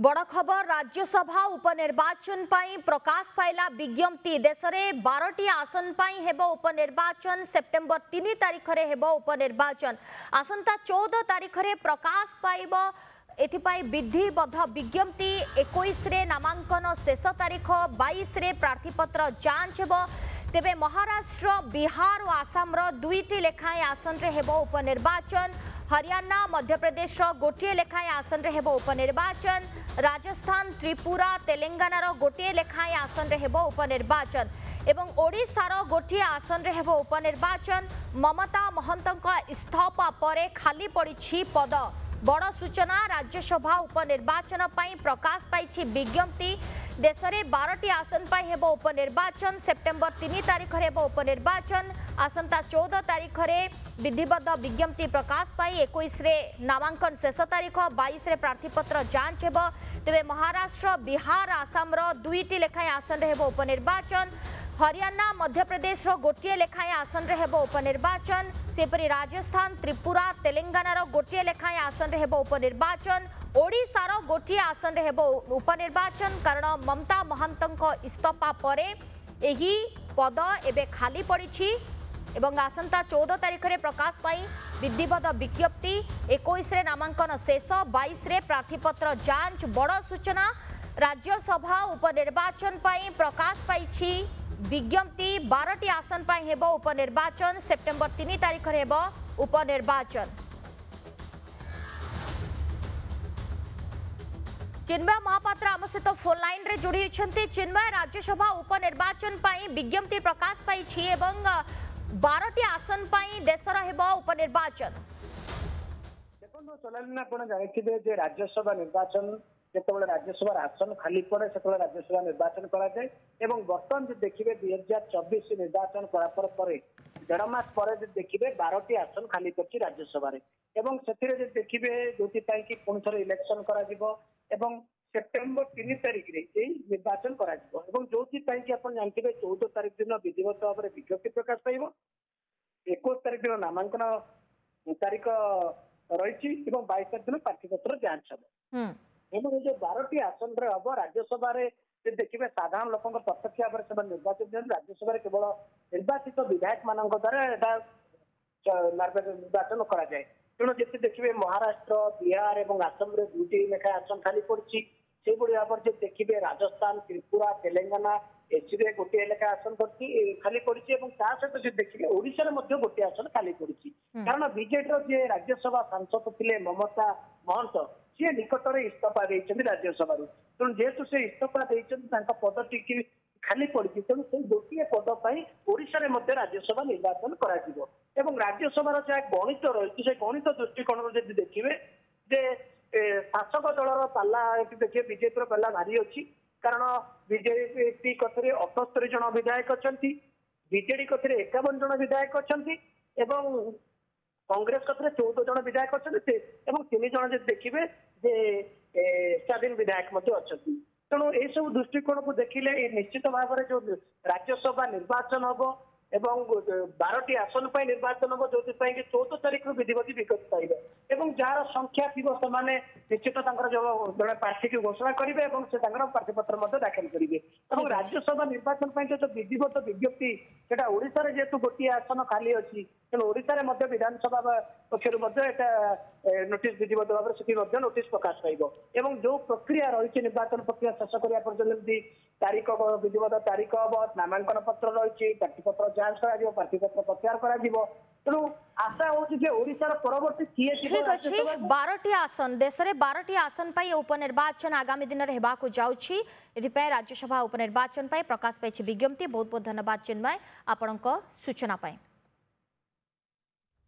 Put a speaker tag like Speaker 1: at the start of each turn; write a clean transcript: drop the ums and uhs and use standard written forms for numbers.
Speaker 1: बड़ खबर राज्यसभा उपनिर्वाचन प्रकाश पाइला विज्ञप्ति देश में 12टी आसन हेब उपनिर्वाचन सेप्टेम्बर 3 तारिख रे हेब उपनिर्वाचन आसंता 14 तारिख रे प्रकाश पाइब एथिपाई विधिबद्ध विज्ञप्ति 21 रे नामांकन शेष तारिख 22 रे प्रार्थीपत्र जांच हेब तेबे महाराष्ट्र बिहार और आसाम दुईटी लेखाएं आसन रे हेब उपनिर्वाचन हरियाणा मध्यप्रदेश गोटे लेखाएं आसन रे हेब उपनिर्वाचन राजस्थान त्रिपुरा तेलंगानार गोटे लेखाएं आसन रे हेब उपनिर्वाचन एवं ओडिशार गोटे आसन रे हेब उपनिर्वाचन ममता महंतक इस्तीफा परे खाली पड़ी पद बड़ सूचना राज्यसभा उपनिर्वाचन प्रकाश पाई विज्ञप्ति देश में 12टी आसन हेब उपनिर्वाचन सेप्टेम्बर 3 तारिख हेब उपनिर्वाचन आसंता 14 तारिख रे विधिबद्ध विज्ञप्ति प्रकाश पाई 21 रे नामांकन शेष तारिख 22 रे प्रार्थीपत्र जांच हेब तेबे महाराष्ट्र बिहार आसाम दुईटी लेखाएं आसन हेब उपनिर्वाचन हरियाणा मध्यप्रदेश गोटे लेखाएं आसन हेब उपनिर्वाचन सेपरी राजस्थान त्रिपुरा तेलंगानार गोटे लेखाएं आसन हेब उपनिर्वाचन ओडिशार गोटे आसन हेब उपनिर्वाचन कारण ममता महंतक इस्तीफा परे एही पद एबे खाली पड़ी एवं आसंता 14 तारिख रे प्रकाश पाई विधिबद्ध विज्ञप्ति 21 रे नामांकन शेष 22 रे प्रार्थीपत्र जांच बड़ सूचना राज्यसभा उपनिर्वाचन प्रकाश पाई विज्ञप्ति 12टी आसन हेब उपनिर्वाचन सेप्टेम्बर 3 तारिख हेब उपनिर्वाचन। चिन्मय महापात्र आम सहित फोन लाइन रे जोड़ी चिन्मय राज्यसभा उपनिर्वाचन विज्ञप्ति प्रकाश पाई 12टी आसन देशर हेब उपनिर्वाचन।
Speaker 2: देखो सोनाली आप जानते राज्यसभा निर्वाचन जिते राज्यसभा आसन खाली पड़े से राज्यसभा निर्वाचन कराए बर्तमान जो देखिए 2024 निर्वाचन करापर देढ़ मास पर देखिए 12टी आसन खाली कर राज्यसभा से देखिए जो पुणी थे इलेक्शन कर सेप्टेम्बर 3 तारिख रे निर्वाचन कर जो जानते 14 तारिख दिन विधिवत भाव में विज्ञप्ति प्रकाश पाइब 21 तारिख दिन नामांकन तारिख रही 22 तारिख दिन प्रार्थीपत्र जांच हम जो 12टी आसन हम राज्यसभा देखिए साधारण लोक प्रत्यक्ष भाव में निर्वाचित राज्यसभा केवल निर्वाचित विधायक मान द्वारा निर्वाचन कराए तेणु जिते देखिए महाराष्ट्र बिहार और आसाम दुईटी लेखा आसन खाली पड़ी से भाव में देखिए राजस्थान त्रिपुरा तेलंगाना एसी गोटे लेखा आसन खाली पड़ी सहित देखिए ओडिशा गोटे आसन खाली पड़ी कारण बीजेडी जी राज्यसभा सांसद थे ममता महंत सी निकटर इस्तीफा देते राज्यसभा तेणु जेहेतु से इस्तीफा देते पद टी खाली पड़ी तेणु से गोटे पद ओडिशा राज्यसभा निर्वाचन कर राज्यसभा जहाँ गणित रही है गणित दृष्टिकोण देखिए शासक दलर पाला देखिए बीजेपी पाला भारी अच्छी कारण बीजेपी कथरे 78 जन विधायक अच्छा बीजेडी कथरे 51 जन विधायक अच्छा कांग्रेस कथरे 14 जन विधायक अच्छा 3 जन देखिए स्वाधीन विधायक अच्छा तेणु यह सब दृष्टिकोण को देखिले निश्चित भाव में जो राज्यसभा निर्वाचन हम एवं 12टी आसन निर्वाचन हम जो 14 तारिख विधिवत विज्ञप्ति पाइबे जार संख्या थी से निश्चित जो जड़े प्रार्थी की घोषणा करेंगे प्रार्थीपत्र दाखिल करेंगे राज्यसभा निर्वाचन जो विधिवत विज्ञप्ति से ओडिशा जेहेतु गोटे आसन खाली अच्छी तेणु ओडिशा विधानसभा पक्षर नोटिस विधिवत भाव में नोटिस प्रकाश पाइब जो प्रक्रिया रही निर्वाचन प्रक्रिया शेष करने पर्यटन तारीख विधिवत तारीख हम नामांकन पत्र रही प्रार्थीपत्र जांच कर प्रार्थीपत्र प्रत्याहार कर तेणु आशा होशार परवर्ती किए
Speaker 1: ठीक अच्छे 12टी आसन देश में 12टी आसन उपनिर्वाचन आगामी दिन में होगा जाऊँगी राज्यसभा उपनिर्वाचन प्रकाश पाई विज्ञप्ति बहुत बहुत धन्यवाद चिन्मय आपण सूचना।